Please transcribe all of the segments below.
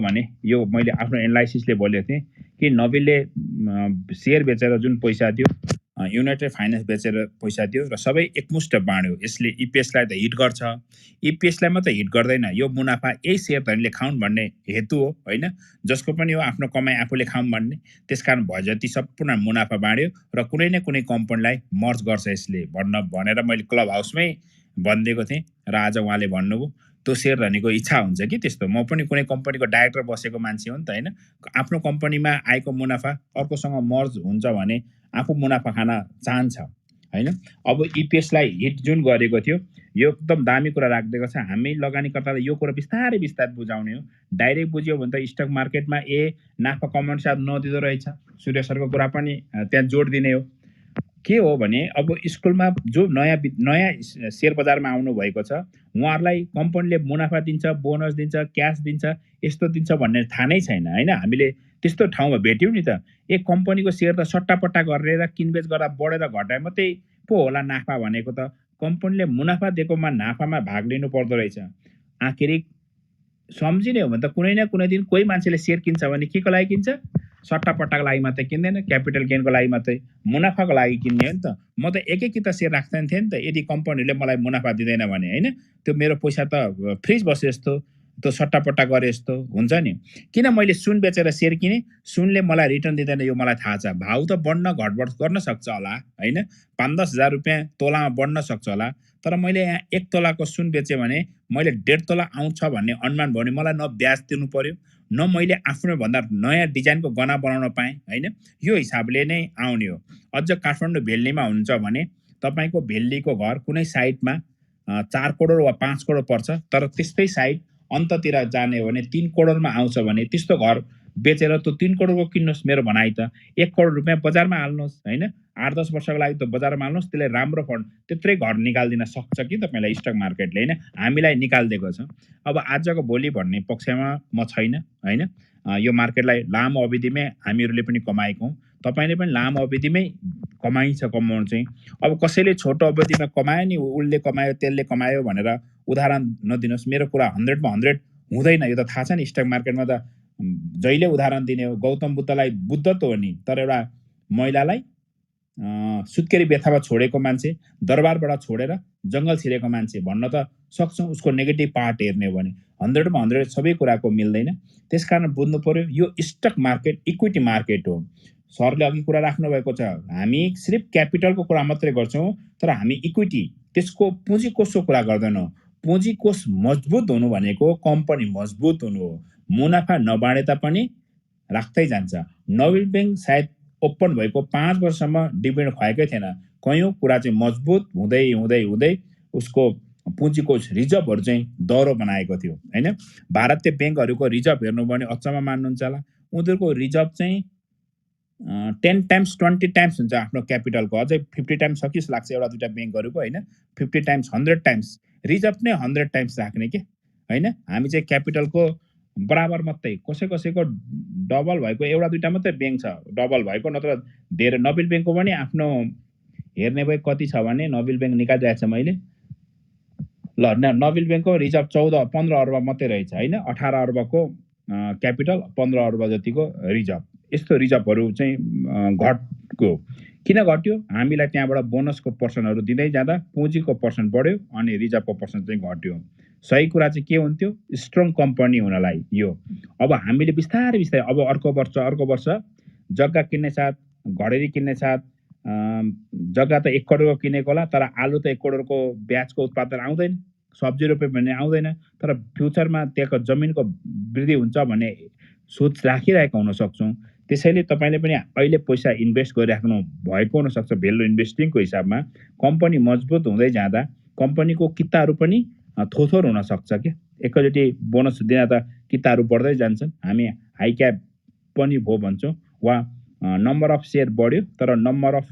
भने यो मैले आफ्नो एनालाइसिसले बोलेको थिएँ कि नबिलले सेयर बेचेर जुन पैसा दियो, युनाइटेड फाइनेन्स बेचेर पैसा दियो र सबै एकमुष्ट बाँड्यो। यसले इपिएसलाई त हिट गर्छ, इपिएसलाई मात्रै हिट गर्दैन, यो मुनाफा यही सेयर धनीले खाउन् भन्ने हेतु हो होइन, जसको पनि हो आफ्नो कमाइ आफूले खाउँ भन्ने। त्यसकारण भयो जति सम्पूर्ण मुनाफा बाँड्यो र कुनै न कुनै कम्पनीलाई मर्ज गर्छ यसले भनेर मैले क्लब हाउसमै भनिदिएको थिएँ र आज उहाँले भन्नुभयो। त्यो सेयर धनीको इच्छा हुन्छ कि त्यस्तो। म पनि कुनै कम्पनीको डाइरेक्टर बसेको मान्छे हो नि त होइन, आफ्नो कम्पनीमा आएको मुनाफा अर्कोसँग मर्ज हुन्छ भने आफू मुनाफा खान चाहन्छ होइन। अब इपिएसलाई हिट जुन गरेको थियो यो एकदम दामी कुरा राखिदिएको छ। हामी लगानीकर्तालाई यो कुरा बिस्तारै बिस्तारै बुझाउने हो। डाइरेक्ट बुझ्यो भने त स्टक मार्केटमा नाफा कमाउनु साथ नदिँदो रहेछ। सूर्य सरको कुरा पनि त्यहाँ जोड दिने हो। के हो भने अब स्कुलमा जो नयाँ सेयर बजारमा आउनु भएको छ उहाँहरूलाई कम्पनीले मुनाफा दिन्छ, बोनस दिन्छ, क्यास दिन्छ, यस्तो दिन्छ भन्ने थाहा नै छैन होइन। हामीले त्यस्तो ठाउँमा भेट्यौँ नि त। एक कम्पनीको सेयर त सट्टापट्टा गरेर किनबेच गर्दा बढेर घटाए मात्रै पो होला नाफा भनेको त। कम्पनीले मुनाफा दिएकोमा नाफामा भाग लिनु पर्दो रहेछ। आखिरी सम्झिने हो भने त कुनै न कुनै दिन कोही मान्छेले सेयर किन्छ भने के को लागि किन्छ? सट्टापट्टाको लागि मात्रै किन्दैन, क्यापिटल गेनको लागि मात्रै, मुनाफाको लागि किन्ने हो नि त। म त एक किता सेयर राख्दैन थिएँ नि त यदि कम्पनीले मलाई मुनाफा दिँदैन भने होइन। त्यो मेरो पैसा त फ्रिज बसे जस्तो, त्यो सट्टापट्टा गरे जस्तो हुन्छ नि। किन मैले सुन बेचेर सेयर किने? सुनले मलाई रिटर्न दिँदैन यो मलाई थाहा छ। भाउ त बढ्न घटबढ गर्न सक्छ होला होइन, 5-10 हजार रुपियाँ तोलामा बढ्न सक्छ होला, तर मैले यहाँ 1 तोलाको सुन बेचेँ भने मैले 1.5 तोला आउँछ भन्ने अनुमान भयो भने मलाई न ब्याज तिर्नु पर्यो, न मैले आफ्नो भन्दा नयाँ डिजाइनको गहना बनाउन पाएँ होइन। यो हिसाबले नै आउने हो। अझ काठमाडौँ भेल्लीमा हुनुहुन्छ भने तपाईँको भेल्लीको घर कुनै साइडमा 4 करोड वा 5 करोड पर्छ, तर त्यस्तै साइड अन्ततिर जाने हो भने 3 करोडमा आउँछ भने त्यस्तो घर बेचेर त्यो 3 करोडको किन्नुहोस्। मेरो भनाइ त 1 करोड रुपियाँ बजारमा हाल्नुहोस् होइन, 8-10 वर्षको लागि त बजारमा हाल्नुहोस्, त्यसले राम्रो फन्ड त्यत्रै घर निकाल्दिन सक्छ कि तपाईँलाई स्टक मार्केटले होइन। हामीलाई निकालिदिएको छ। अब आजको भोलि भन्ने पक्षमा म छैन होइन। यो मार्केटलाई लामो अवधिमै हामीहरूले पनि कमाएको हौँ, तपाईँले पनि लामो अवधिमै कमाइन्छ कमाउनु चाहिँ। अब कसैले छोटो अवधिमा कमायो नि उसले कमायो त्यसले कमायो भनेर उदाहरण नदिनुहोस्। मेरो कुरा 100 मा 100 हुँदैन, यो त थाहा छ नि। स्टक मार्केटमा त जहिले उदाहरण दिने हो। गौतम बुद्धलाई बुद्ध त हो नि, तर एउटा महिलालाई सुत्केरी व्यथामा छोडेको मान्छे, दरबारबाट छोडेर जङ्गल छिरेको मान्छे भन्न त सक्छौँ उसको नेगेटिभ पार्ट हेर्ने हो भने। 100 मा 100 सबै कुराको मिल्दैन। त्यसकारण बुझ्नु पर्यो यो स्टक मार्केट इक्विटी मार्केट हो। सरले अघि कुरा राख्नु भएको छ, हामी सिर्फ क्यापिटलको कुरा मात्रै गर्छौँ, तर हामी इक्विटी त्यसको पुँजी कोषको कुरा गर्दैनौँ। पुँजी कोष मजबुत हुनु भनेको कम्पनी मजबुत हुनु हो। मुनाफा नबाढे तापनि राख्दै जान्छ। नोबेल ब्याङ्क सायद ओपन भएको 5 वर्षसम्म डिभिडेन्ड खुवाएकै थिएन। कयौँ कुरा चाहिँ मजबुत हुँदै हुँदै हुँदै उसको पुँजी कोष रिजर्भहरू चाहिँ दह्रो बनाएको थियो होइन। भारतीय ब्याङ्कहरूको रिजर्भ हेर्नु भने अचम्म मान्नुहुन्छ होला। उनीहरूको रिजर्भ चाहिँ 10 टाइम्स 20 टाइम्स हुन्छ आफ्नो क्यापिटलको, अझै 50 टाइम्स छ कि लाग्छ एउटा दुईवटा ब्याङ्कहरूको होइन। 50 टाइम्स 100 टाइम्स रिजर्भ नै 100 टाइम्स राख्ने के होइन। हामी चाहिँ क्यापिटलको बराबर मात्रै, कसैको डबल भएको एउटा दुईवटा मात्रै ब्याङ्क छ डबल भएको, नत्र धेरै। नोबेल ब्याङ्कको पनि आफ्नो हेर्ने भए कति छ भने नोबेल ब्याङ्क निकालिरहेको छ मैले ल। नोबेल ब्याङ्कको रिजर्भ 14-15 अर्ब मात्रै रहेछ होइन। 18 अर्बको क्यापिटल, 15 अर्ब जतिको रिजर्भ। यस्तो रिजर्भहरू चाहिँ घट्यो। किन घट्यो? हामीलाई त्यहाँबाट बोनसको पर्सनहरू दिँदै जाँदा पुँजीको पर्सन बढ्यो अनि रिजर्भको पर्सन चाहिँ घट्यो। सही कुरा चाहिँ के हुन्थ्यो? स्ट्रङ कम्पनी हुनलाई यो। अब हामीले बिस्तारै बिस्तारै अब अर्को वर्ष जग्गा किन्ने साथ, घडेरी किन्ने साथ, जग्गा त 1 करोडको किनेको होला, तर आलु त 1 करोडको ब्याजको उत्पादन आउँदैन, सब्जी रोप्यो भने आउँदैन, तर फ्युचरमा त्यहाँको जमिनको वृद्धि हुन्छ भन्ने सोच राखिरहेका हुन सक्छौँ। त्यसैले तपाईँले पनि अहिले पैसा इन्भेस्ट गरिराख्नु भएको हुनसक्छ भेल्यु इन्भेस्टिङको हिसाबमा। कम्पनी मजबुत हुँदै जाँदा कम्पनीको किताहरू पनि थोथोर हुनसक्छ क्या। एकैचोटि बोनस दिँदा त किताहरू बढ्दै जान्छन्। हामी हाई क्याप पनि भो भन्छौँ, वा नम्बर अफ सेयर बढ्यो तर number of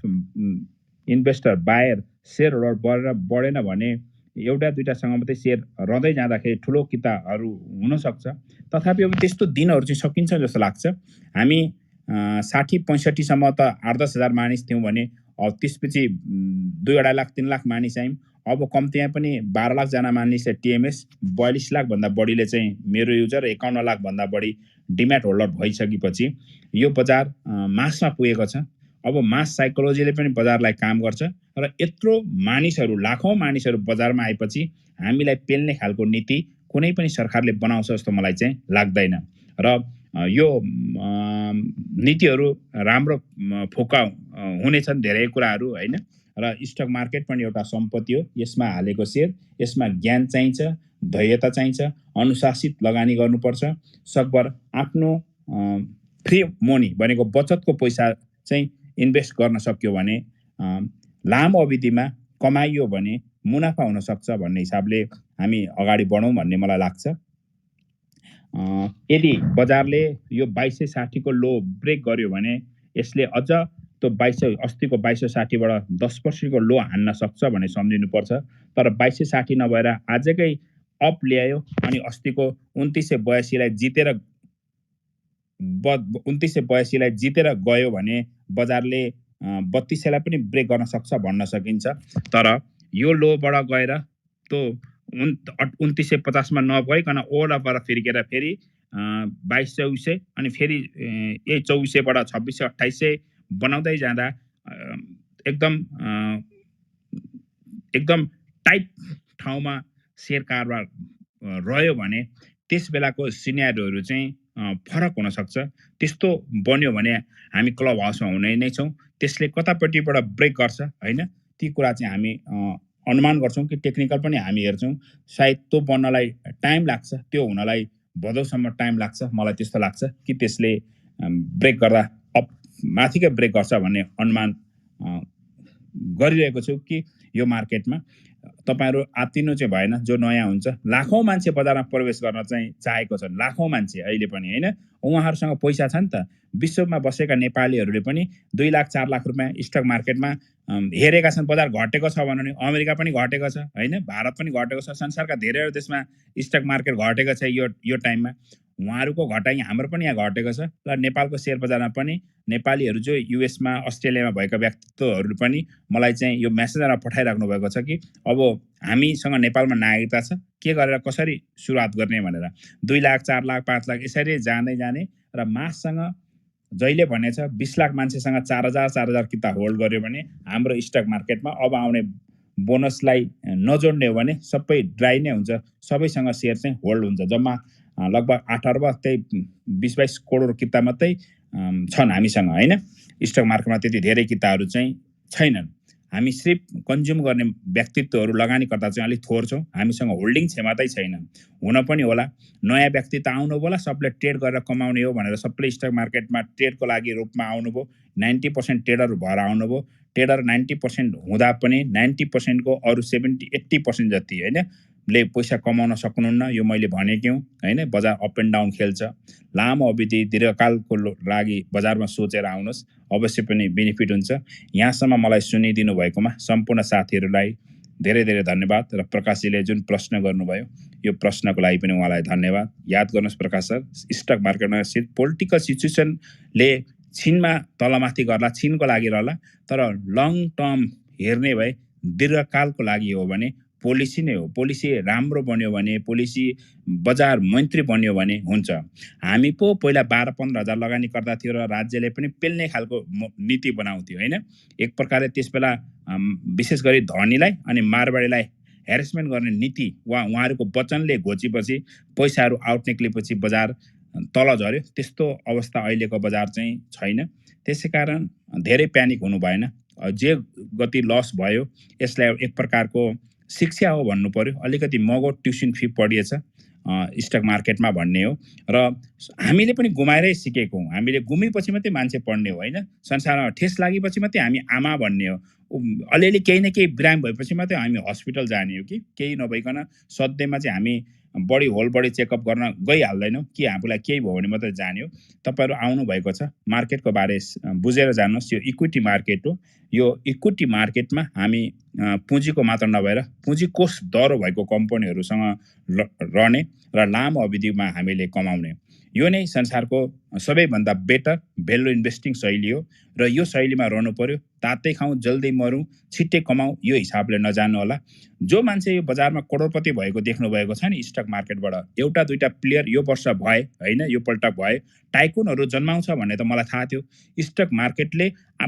investor buyer shareholder बढेन भने एउटा दुईटासँग मात्रै सेयर रहँदै जाँदाखेरि ठुलो किताहरू हुनसक्छ। तथापि अब त्यस्तो दिनहरू चाहिँ सकिन्छ जस्तो लाग्छ। हामी 60-65सम्म त 8-10 हजार मानिस थियौँ भने त्यसपछि 2-2.5 लाख 3 लाख मानिस आयौँ। अब कम्तीमा पनि 12 लाख जना मानिसले टिएमएस, 42 लाख भन्दा बढीले चाहिँ मेरो युजर, 51 लाख भन्दा बढी डिम्याट होल्डर भइसकेपछि यो बजार मासमा पुगेको छ। अब मास साइकोलोजीले पनि बजारलाई काम गर्छ र यत्रो मानिसहरू, लाखौं मानिसहरू बजारमा आएपछि हामीलाई पेल्ने खालको नीति कुनै पनि सरकारले बनाउँछ जस्तो मलाई चाहिँ लाग्दैन र यो नीतिहरू राम्रो फोका हुनेछन् धेरै कुराहरू हैन। र स्टक मार्केट पनि एउटा सम्पत्ति हो, यसमा हालेको शेयर, यसमा ज्ञान चाहिन्छ, धैर्यता चाहिन्छ, अनुशासित लगानी गर्नुपर्छ। सकभर आफ्नो फ्री मनी भनेको बचतको पैसा चाहिँ इन्भेस्ट गर्न सक्यो भने लामो अवधिमा कमाइयो भने मुनाफा हुन सक्छ भन्ने हिसाबले हामी अगाडि बढौँ भन्ने मलाई लाग्छ। यदि बजारले यो 2260 को लो ब्रेक गर्यो भने यसले अझ त्यो 2200 अस्तिको 2260 बाट 10% को लो हान्न सक्छ भन्ने सम्झिनुपर्छ। तर 2260 नभएर आजकै अप ल्यायो अनि अस्तिको 2982 लाई जितेर 2982 लाई जितेर गयो भने बजारले 3200 लाई पनि ब्रेक गर्न सक्छ भन्न सकिन्छ। तर यो लोबाट गएर त्यो 2950 मा नगइकन ओरपर फिर्केर फेरि 2200 अनि फेरि यही 2400 बाट 2600 2800 बनाउँदै जाँदा एकदम टाइट ठाउँमा शेयर कारोबार रह्यो भने त्यस बेलाको सिनेरियोहरू चाहिँ फरक हुन सक्छ। त्यस्तो बन्यो भने हामी क्लब हाउसमा हुने नै छौं। त्यसले कतापट्टिबाट ब्रेक गर्छ हैन, ती कुरा चाहिँ हामी अनुमान गर्छौं कि टेक्निकल पनि हामी हेर्छौं। सायद त्यो बन्नलाई टाइम लाग्छ, त्यो हुनलाई भदौसम्म टाइम लाग्छ। मलाई त्यस्तो लाग्छ कि त्यसले ब्रेक गर्दा अप माथिकै ब्रेक गर्छ भन्ने अनुमान गरिरहेको छु कि यो मार्केटमा तपाईहरु आत्तिनु चाहिँ भएन। जो नयाँ हुन्छ, लाखौं मान्छे बजारमा प्रवेश गर्न चाहिँ चाहेको छन्, लाखौं मान्छे अहिले पनि हैन। उहाँहरुसँग पैसा छ नि त। विश्वमा बसेका नेपालीहरुले पनि 2 लाख 4 लाख रुपैयाँ स्टक मार्केटमा हेरेका छन्। बजार घटेको छ भने अमेरिका पनि घटेको छ हैन, भारत पनि घटेको छ, संसारका धेरैवटा देशमा स्टक मार्केट घटेको छ यो टाइममा। उहाँहरुको घटाइ हाम्रो पनि यहाँ घटेको छ र नेपालको शेयर बजारमा पनि नेपालीहरु जो युएस मा अस्ट्रेलियामा भएका व्यक्तित्वहरु पनि मलाई चाहिँ यो मेसेजमा पठाइराख्नु भएको छ कि अब हामीसँग नेपालमा नागरिकता छ, के गरेर कसरी सुरुवात गर्ने भनेर। 2 लाख 4 लाख 5 लाख यसरी जाने र माससँग जहिले भनेछ 20 लाख मान्छेसँग 4000 किता होल्ड गर्यो भने हाम्रो स्टक मार्केटमा अब आउने बोनसलाई नजोड्ने हो भने सबै ड्राई नै हुन्छ। सबैसँग शेयर चाहिँ होल्ड हुन्छ। जम्मा लगभग 8 अर्ब त्यही 20-22 करोड किता मात्रै छन् हामीसँग हैन। स्टक मार्केटमा त्यति धेरै किताहरू चाहिँ छैनन्। हामी सिर्फ कन्ज्युम गर्ने व्यक्तित्वहरू, लगानीकर्ता चाहिँ अलिक थोर छौं। हामीसँग होल्डिङ क्षमता छैन। हुन पनि होला, नयाँ व्यक्ति त आउनु होला, सबले ट्रेड गरेर कमाउने हो भनेर सबले स्टक मार्केटमा ट्रेडको लागि रूपमा आउनुभयो। 90% ट्रेडर भएर आउनुभयो। ट्रेडर 90% हुँदा पनि 90% को अरु 70-80% जति हैन ले पैसा कमाउन सक्नुहुन्न। यो मैले भनेकै हुँ हैन। बजार अप एन्ड डाउन खेल्छ। लामो अवधि दीर्घकालको लागि बजारमा सोचेर आउनुस्, अवश्य पनि बेनिफिट हुन्छ। यहाँसम्म मलाई सुनिदिनु भएकोमा सम्पूर्ण साथीहरूलाई धेरै धेरै धन्यवाद। र प्रकाशजीले जुन प्रश्न गर्नुभयो, यो प्रश्नको लागि पनि उहाँलाई धन्यवाद। याद गर्नुहोस् प्रकाश सर, स्टक मार्केटमा सिर्फ पोलिटिकल सिचुएसनले छिनमा तलमाथि गर्ला, छिनको लागि रहला, तर लङ टर्म हेर्ने भए दीर्घकालको लागि हो भने पोलिसी नै हो। पोलिसी राम्रो बन्यो भने, पोलिसी बजार मन्त्री बन्यो भने हुन्छ। हामी पो पहिला 12-15 हजार लगानी गर्दा थियो र राज्यले पनि पेल्ने खालको नीति बनाउँथ्यो हैन। एक प्रकारले त्यसबेला विशेष गरी धनीलाई अनि मारवाडीलाई हेरेसमेन्ट गर्ने नीति वा उहाँहरुको वचनले घोचेपछि पैसाहरु आउट निक्लेपछि बजार तल झर्यो। त्यस्तो अवस्था अहिलेको बजार चाहिँ छैन। त्यसैकारण धेरै प्यानिक हुनु भएन। जे गति लस भयो यसलाई एक प्रकारको शिक्षा हो भन्नु पर्यो। अलिकति महँगो ट्युसन फी पढिएछ स्टक मार्केटमा भन्ने हो र हामीले पनि गुमाएरै सिकेको हौं। हामीले गुमेपछि मात्रै मान्छे पढ्ने हो हैन। संसारमा ठेस लागेपछि मात्रै हामी आमा भन्ने हो। अलिअलि केही न केही बिराम भएपछि मात्रै हामी हस्पिटल जाने हो कि केही नभइकन सधैँमा चाहिँ हामी बडी होल बडी चेकअप गर्न गइहाल्दैनौं कि हामीलाई केही भयो भने मात्रै जाने हो। तपाईहरु आउनु भएको छ, मार्केटको बारे बुझेर जानुहोस्। यो इक्विटी मार्केट हो। यो इक्विटी मार्केटमा हामी पुँजीको मात्र नभएर पुँजी कोष दरो भएको कम्पनीहरुसँग रहने र लामो अवधिमा हामीले कमाउने। यो नै संसारको सबैभन्दा बेटर भेल्यु इन्भेस्टिङ शैली हो र यो शैलीमा रहनु पर्यो। तातै खाउँ जल्दी मरौँ छिट्टै कमाउँ यो हिसाबले नजानु होला। जो मान्छे यो बजारमा करोडपति भएको देख्नु भएको छ नि स्टक मार्केटबाट एउटा दुईटा प्लेयर यो वर्ष भए हैन यो पल्ट भए टाइकुनहरू जन्माउँछ भन्ने त मलाई थाहा थियो। स्टक मार्केटले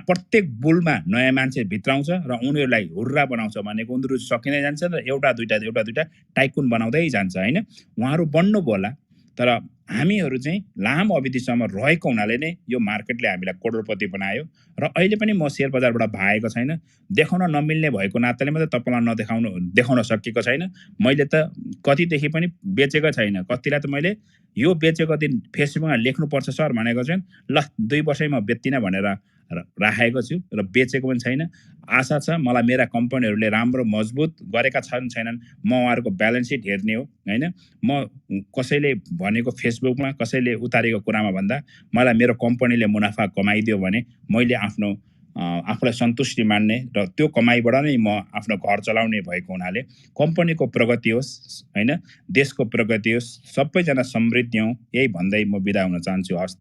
प्रत्येक बुलमा नयाँ मान्छे भित्राउँछ र उनीहरूलाई हुर्रा बनाउँछ भनेको उनीहरू सकिँदै जान्छ र एउटा दुईटा टाइकुन बनाउँदै जान्छ हैन। उहाँहरू बन्नुभयो होला तर हामीहरू चाहिँ लामो अवधिसम्म रहेको हुनाले नै यो मार्केटले हामीलाई करोडपति बनायो र अहिले पनि म शेयर बजारबाट भागेको छैन। देखाउन नमिल्ने भएको नाताले मात्रै तपाईँलाई देखाउन सकेको छैन। मैले त कतिदेखि पनि बेचेको छैन। कतिलाई त मैले यो बेचेको दिन फेसबुकमा लेख्नुपर्छ सर भनेको चाहिँ ल 2 वर्षै म बेच्दिनँ भनेर राखेको छु र बेचेको पनि छैन। आशा छ मलाई मेरा कम्पनीहरूले राम्रो मजबुत गरेका छन् छैनन् म उहाँहरूको ब्यालेन्स सिट हेर्ने हो हैन। म कसैले भनेको फेसबुकमा कसैले उतारेको कुरामा भन्दा मलाई मेरो कम्पनीले मुनाफा कमाइदियो भने मैले आफूलाई सन्तुष्टि मान्ने र त्यो कमाइबाट नै म आफ्नो घर चलाउने भएको हुनाले कम्पनीको प्रगति होस् हैन देशको प्रगति होस् सबैजना समृद्धि हौँ यही भन्दै म बिदा हुन चाहन्छु। हस्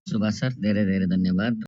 सुभाष सर धेरै धेरै धन्यवाद।